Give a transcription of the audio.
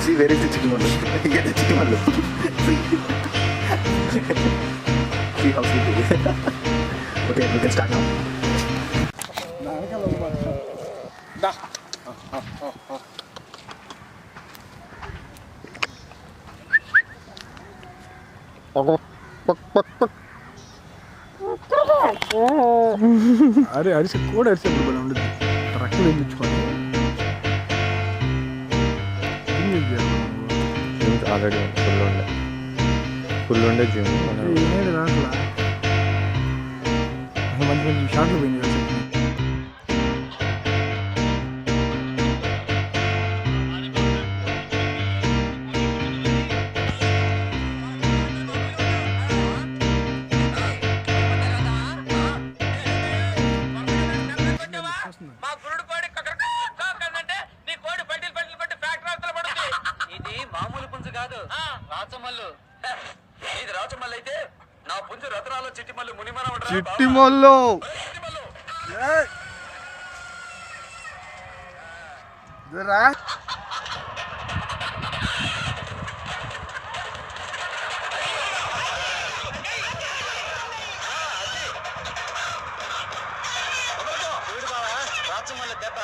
See, where is the chittimallu? Get the chittimallu. See how sweet it is. Okay, we can start now. Da. అరే అరిసి కూడా అరిసేప్పుడు కూడా ఉండదు ట్రక్లు ఎంచుకోండి already full ఉండే జిమ్ ఏది రాట్లా మంచి మంచి షార్ట్లు పోయింది కదా ఇది మామూలు పుంజు కాదు రాచమల్లు. ఇది రాచమల్లు అయితే నా పుంజు రతనాలు చిట్టిమల్లు మునిమన చిట్టిమల్లు రాచమల్లు దెబ్బ